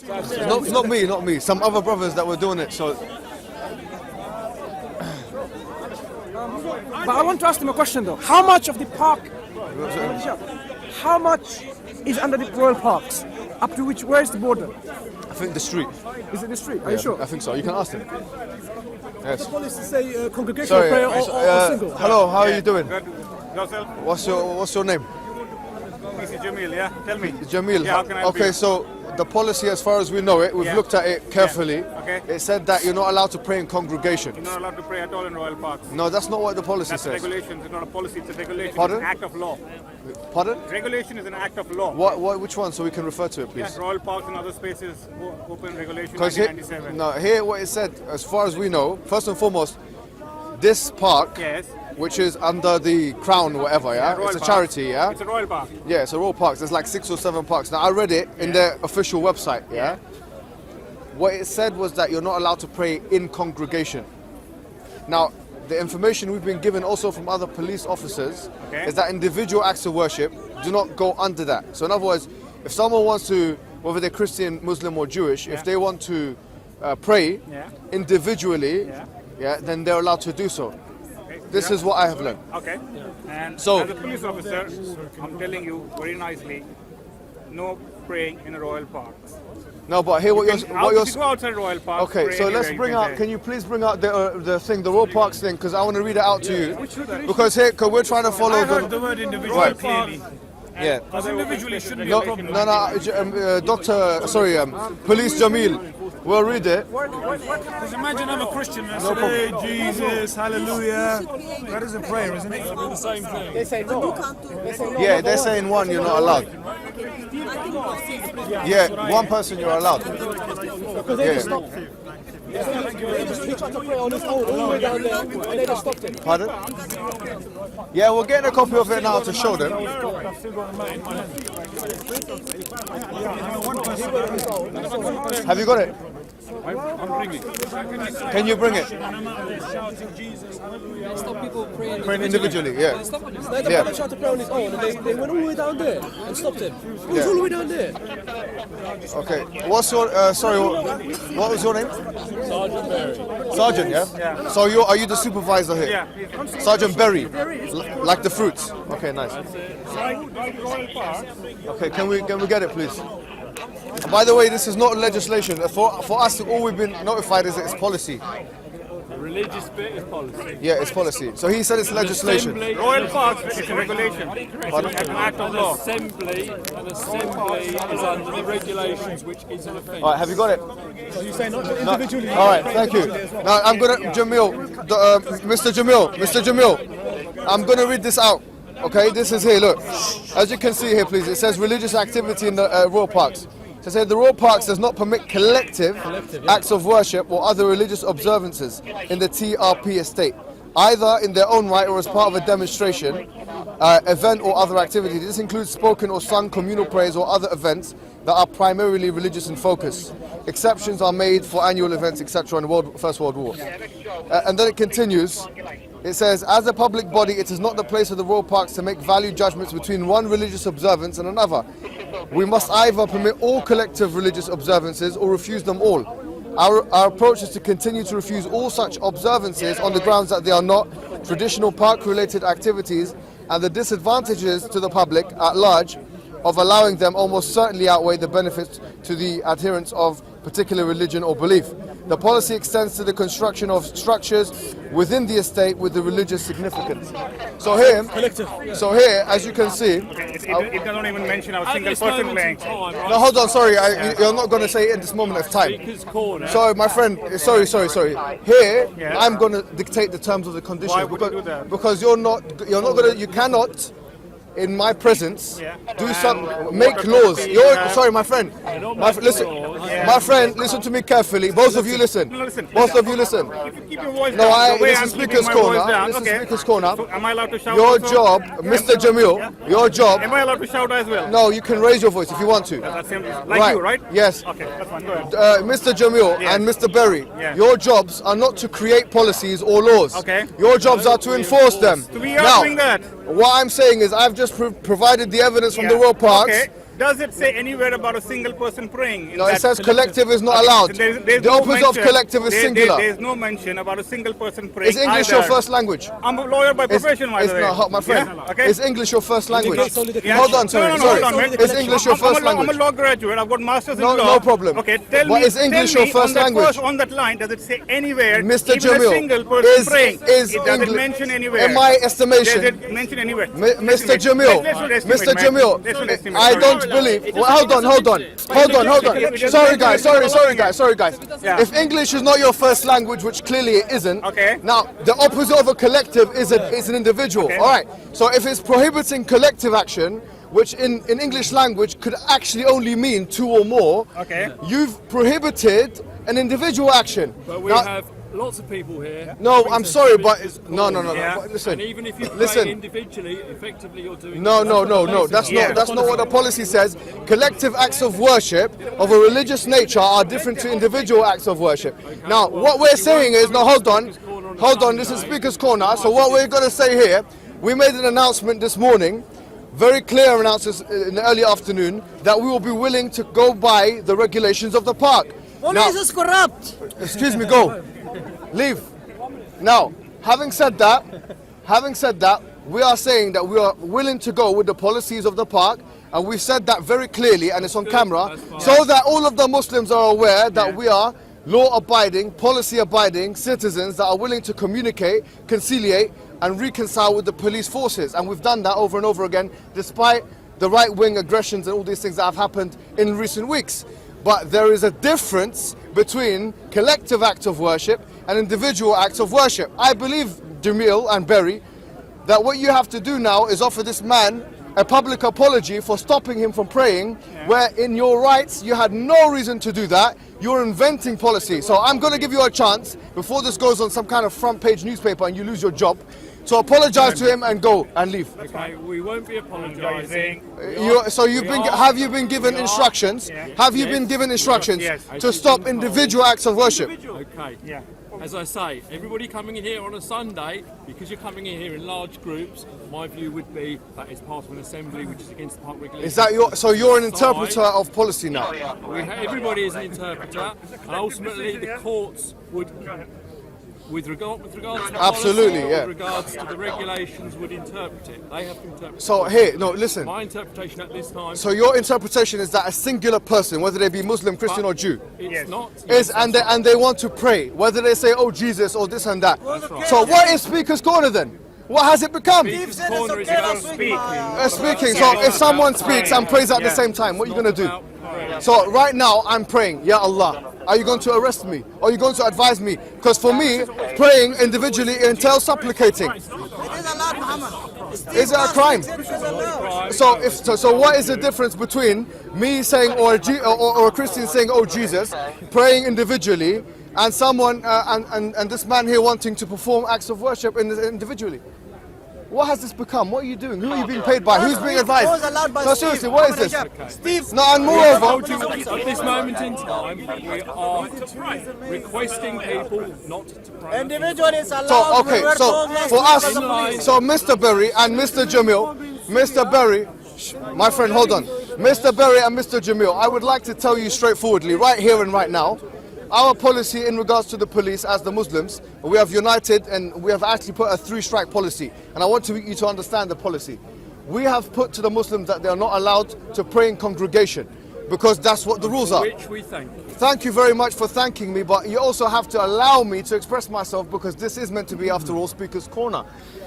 Not me. Some other brothers that were doing it. So. But I want to ask him a question though. How much of the park? How much is under the royal parks? Up to which? Where is the border? I think the street. Is it the street? Are you sure? I think so. You can ask them. Yes. The police say congregational prayer or single. Hello, how are you doing? Good. Yourself? What's your name? This is Jamil, yeah? Tell me. Jamil. Yeah, how can I help okay, you? so the policy, as far as we know it, we've looked at it carefully. Yeah. Okay. It said that you're not allowed to pray in congregations. You're not allowed to pray at all in royal parks. No, that's not what the policy That's says. regulations. It's not a policy. It's a regulation. Pardon? It's an act of law. Pardon? Regulation is an act of law. Which one, so we can refer to it, please? Yes, royal parks and other spaces open regulation Because 1997. here what it said, as far as we know, first and foremost, this park, Yes. which is under the crown or whatever, yeah? Royal It's a park. charity, yeah? It's a royal park. Yeah, it's a royal parks. There's like 6 or 7 parks. Now, I read it in their official website, yeah? What it said was that you're not allowed to pray in congregation. Now, the information we've been given also from other police officers is that individual acts of worship do not go under that. So in other words, if someone wants to, whether they're Christian, Muslim or Jewish, if they want to pray individually, then they're allowed to do so. This is what I have learned. Okay. And So- as a police officer, I'm telling you very nicely, no praying in royal parks. No, but here what You go outside royal parks. Okay, pray so anywhere let's you bring can out. pray. Can you please bring out the thing, the royal parks thing, because I want to read it out to you. Because here, because we're trying to follow I heard the. the word individual Right. clearly. Yeah. Because individually shouldn't be No, a problem. Police Jamil. We'll read it. Because imagine I'm a Christian and I say, hey, Jesus, hallelujah. That is a prayer, isn't it? It's the same thing. They say no. Yeah, they're saying one, you're not allowed. Yeah, one person you're allowed. Because they just stopped him. He tried to pray on his own all the way down there, and they just stopped him. Pardon? Yeah, we're getting a copy of it now to show them. Have you got it? I'm bringing. Can you bring it? Stop people praying. Praying individually, yeah. They tried to pray on his own, and they went all the way down there and stopped him. He was all the way down there. Okay. What's your sorry? What was your name? Sergeant Berry. Sergeant, yeah. So are you the supervisor here? Yeah. Sergeant Berry, like the fruits. Okay, nice. Like royal parks. Okay, can we get it, please? By the way, this is not legislation. For us, all we've been notified is that it's policy. The religious bit is policy. Yeah, it's policy. So he said it's legislation. Royal parks is a regulation. It's an act of law. An assembly is under the regulations, which is an offence. All right, have you got it? So you say not individually? All right, thank you. Now I'm gonna Mr. Jamil, I'm gonna read this out. Okay, this is here. Look, as you can see here, please. It says religious activity in the royal parks. It says the royal parks does not permit collective acts of worship or other religious observances in the TRP estate, either in their own right or as part of a demonstration, event or other activity. This includes spoken or sung communal prayers or other events that are primarily religious in focus. Exceptions are made for annual events, etc. in the First World War. And then it continues. It says, as a public body, it is not the place of the royal parks to make value judgments between one religious observance and another. We must either permit all collective religious observances or refuse them all. Our approach is to continue to refuse all such observances on the grounds that they are not traditional park-related activities, and the disadvantages to the public at large of allowing them almost certainly outweigh the benefits to the adherents of particular religion or belief. The policy extends to the construction of structures within the estate with the religious significance. So here, as you can see, It doesn't even mention a single person playing. no, hold on, sorry, you're not going to say it at this moment of time. Sorry, my friend, sorry. Here, I'm going to dictate the terms of the conditions. Why would you do that? Because you cannot, in my presence, make laws. Sorry, my friend. Listen to me carefully. Both of you listen. Both of you listen. If you keep your voice No, down, the way this I'm is keeping speaker's my voice corner. down, This is okay. speaker's corner. So am I allowed to shout Your also? job, Mr. Jamil, your job. Am I allowed to shout as well? No, you can raise your voice if you want to. That's him. Like you, right? Yes. Okay, that's fine. Go ahead. Mr. Jamil and Mr. Berry, your jobs are not to create policies or laws. Okay. Your jobs are to enforce them. We are doing that. What I'm saying is I've just provided the evidence from the royal parks. Okay. Does it say anywhere about a single person praying? No, it says collective is not allowed. There's The no opposite of mention- collective is singular. There's no mention about a single person praying. Is English either. your first language? I'm a lawyer by profession, by the way. No, my friend. Yeah? Okay. Is English your first language? Yeah. Hold on, sorry. No, sorry. hold on, man. Is English your first I'm language? a law graduate. I've got masters in No, law. no problem. Okay, But is English tell your me first on that language? on that line, does it say anywhere? Mr. Even a Jamil, single person praying. is It doesn't Engli- mention anywhere. in my estimation, Does it mention anywhere? Mr. Jamil, Mr. Jamil, I don't believe. Well, hold on. Sorry, guys. Yeah. If English is not your first language, which clearly it isn't, Okay. now the opposite of a collective is an individual. Okay. All right. So if it's prohibiting collective action, which in English language could actually only mean two or more, Okay. you've prohibited an individual action. But we Now- have lots of people here. No, I'm sorry, but no. Yeah. But listen, And even if you pray listen. individually, effectively you're doing. No. That's Yeah. not what the policy says. Collective acts of worship of a religious nature are different to individual acts of worship. Now, what we're saying is, no, hold on. This is Speaker's Corner. So what we're going to say here, we made an announcement this morning, very clear announcement in the early afternoon, that we will be willing to go by the regulations of the park. Now, Police is corrupt. excuse me, go. Leave. Now, having said that, we are saying that we are willing to go with the policies of the park, and we've said that very clearly, and it's on camera, so that all of the Muslims are aware that we are law-abiding, policy-abiding citizens that are willing to communicate, conciliate, and reconcile with the police forces. And we've done that over and over again, despite the right-wing aggressions and all these things that have happened in recent weeks. But there is a difference between collective acts of worship and individual acts of worship. I believe, Jamil and Berry, that what you have to do now is offer this man a public apology for stopping him from praying, where in your rights you had no reason to do that. You're inventing policy. So I'm going to give you a chance, before this goes on some kind of front page newspaper and you lose your job, to apologize to him and go and leave. Okay, we won't be apologising. Have you been given instructions? Have you been given instructions Yes. to stop individual acts of worship? Okay. Yeah. As I say, everybody coming in here on a Sunday, because you're coming in here in large groups, my view would be that is part of an assembly which is against the park regulations. Is that so you're an interpreter of policy now? Everybody is an interpreter, and ultimately the courts would, with regards to the Absolutely, policy, yeah. with regards to the regulations, would interpret it. They have to interpret So it. here, no, listen. My interpretation at this time So your interpretation is that a singular person, whether they be Muslim, Christian, or Jew, it's not. is and they want to pray, whether they say, "Oh Jesus," or this and that. So what is Speaker's Corner then? What has it become? Speaker's Corner is about speaking. Speaking. So if someone speaks and prays at the same time, what are you going to do? So right now I'm praying, Ya Allah. Are you going to arrest me? Or are you going to advise me? Because for me, praying individually entails supplicating. It is allowed, Muhammad. Is it a crime? So what is the difference between me saying or a Christian saying, "Oh Jesus," praying individually, and someone and this man here wanting to perform acts of worship individually? What has this become? What are you doing? Who are you being paid by? Who's being advised? No, seriously, what is this? Steve. No, and moreover, At this moment in time, we are requesting people not to pray. Individual is allowed. so okay, so for us, so Mr. Berry and Mr. Jamil, Mr. Berry, my friend, hold on, Mr. Berry and Mr. Jamil, I would like to tell you straightforwardly, right here and right now, our policy in regards to the police as the Muslims, we have united and we have actually put a 3-strike policy. And I want you to understand the policy. We have put to the Muslims that they are not allowed to pray in congregation because that's what the rules are. Which we thank you. Thank you very much for thanking me, but you also have to allow me to express myself because this is meant to be, after all, Speaker's Corner.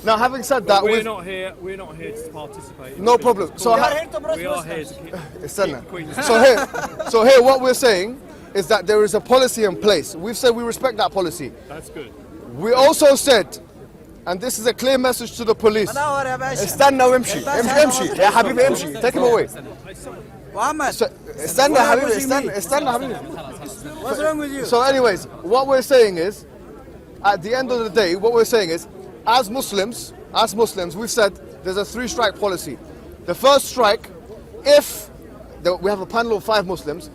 Now, having said that, We're not here to participate. No problem. So we are here to keep so here, what we're saying is that there is a policy in place. We've said we respect that policy. That's good. We also said, and this is a clear message to the police. استنى وامشي امشي يا حبيبي امشي. Take him away. Muhammad. استنى يا حبيبي استنى يا حبيبي. What's wrong with you? So anyways, what we're saying is, at the end of the day, what we're saying is, as Muslims, we've said there's a 3-strike policy. The first strike, if we have a panel of 5 Muslims,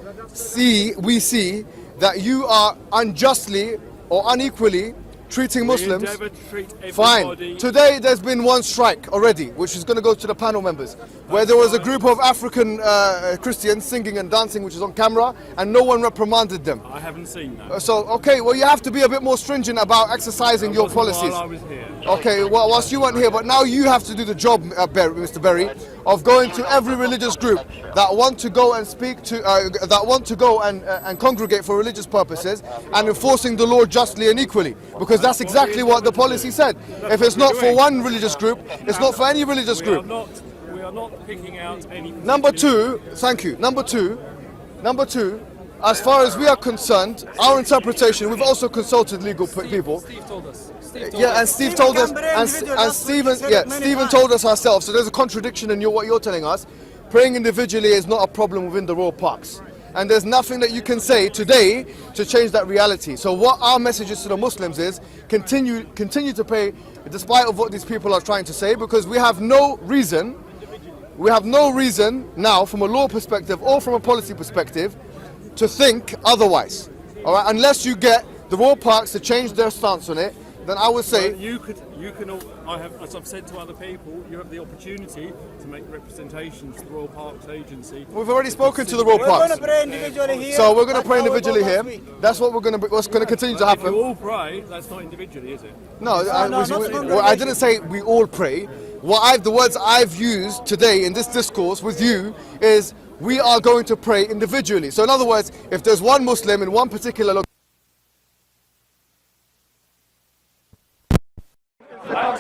we see that you are unjustly or unequally treating Muslims. We endeavour to treat everybody. Fine. Today there's been one strike already, which is going to go to the panel members, where there was a group of African Christians singing and dancing, which is on camera, and no one reprimanded them. I haven't seen that. So, okay, well, you have to be a bit more stringent about exercising your policies. While I was here. Okay, well, whilst you weren't here, but now you have to do the job, Mr. Berry, of going to every religious group that want to go and speak to, that want to go and congregate for religious purposes, and enforcing the law justly and equally, because that's exactly what the policy said. If it's not for one religious group, it's not for any religious group. We are not picking out any. Number two, thank you. Number two, as far as we are concerned, our interpretation, we've also consulted legal people. Steve told us. Yeah, and Steve told us, and Stephen told us ourselves. So there's a contradiction in what you're telling us. Praying individually is not a problem within the royal parks, and there's nothing that you can say today to change that reality. So what our message is to the Muslims is continue to pray, despite of what these people are trying to say, because we have no reason now, from a law perspective or from a policy perspective, to think otherwise. All right, unless you get the royal parks to change their stance on it, then I would say you can. As I've said to other people, you have the opportunity to make representations to the Royal Parks Agency. We've already spoken to the Royal Parks. We're going to pray individually here. So we're going to pray individually here. That's what what's going to continue to happen. If you all pray, that's not individually, is it? No, I didn't say we all pray. The words I've used today in this discourse with you is we are going to pray individually. So in other words, if there's one Muslim in one particular location, I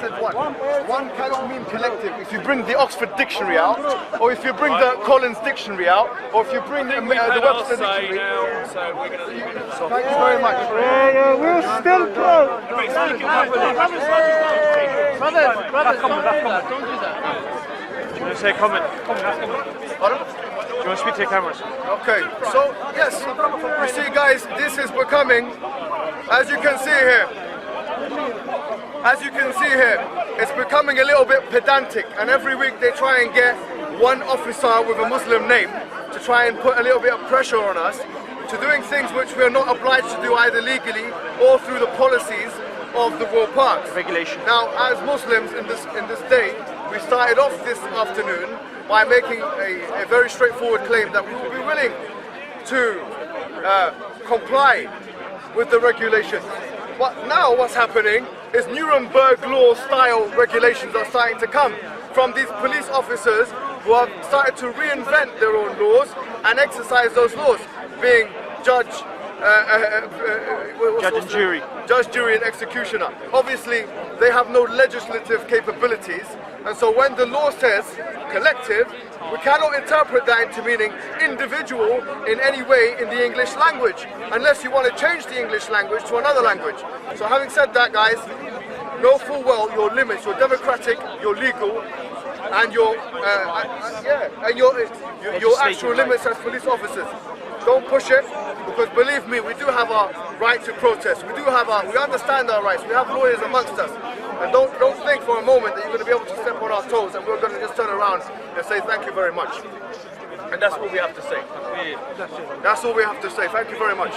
said one. One cannot mean collective. If you bring the Oxford Dictionary out, or if you bring the Collins Dictionary out, or if you bring the Webster Dictionary. Thank you very much. We're still close. Brothers, Don't do that. Do you want to say comment? Pardon? Do you want to speak to your cameras? Okay, so yes, you see guys, this is becoming, as you can see here, it's becoming a little bit pedantic, and every week they try and get one officer with a Muslim name to try and put a little bit of pressure on us to doing things which we are not obliged to do either legally or through the policies of the royal parks. Regulation. Now, as Muslims in this day, we started off this afternoon by making a very straightforward claim that we will be willing to comply with the regulations. But now what's happening is Nuremberg law style regulations are starting to come from these police officers who have started to reinvent their own laws and exercise those laws, being judge and jury. Judge, jury and executioner. Obviously, they have no legislative capabilities, and so when the law says collective, we cannot interpret that into meaning individual in any way in the English language, unless you want to change the English language to another language. So having said that, guys, know full well your limits, your democratic, your legal, and your actual limits as police officers. Don't push it, because believe me, we do have our right to protest. We understand our rights. We have lawyers amongst us. And don't think for a moment that you're going to be able to step on our toes and we're going to just turn around and say thank you very much. And that's all we have to say. That's all we have to say. Thank you very much.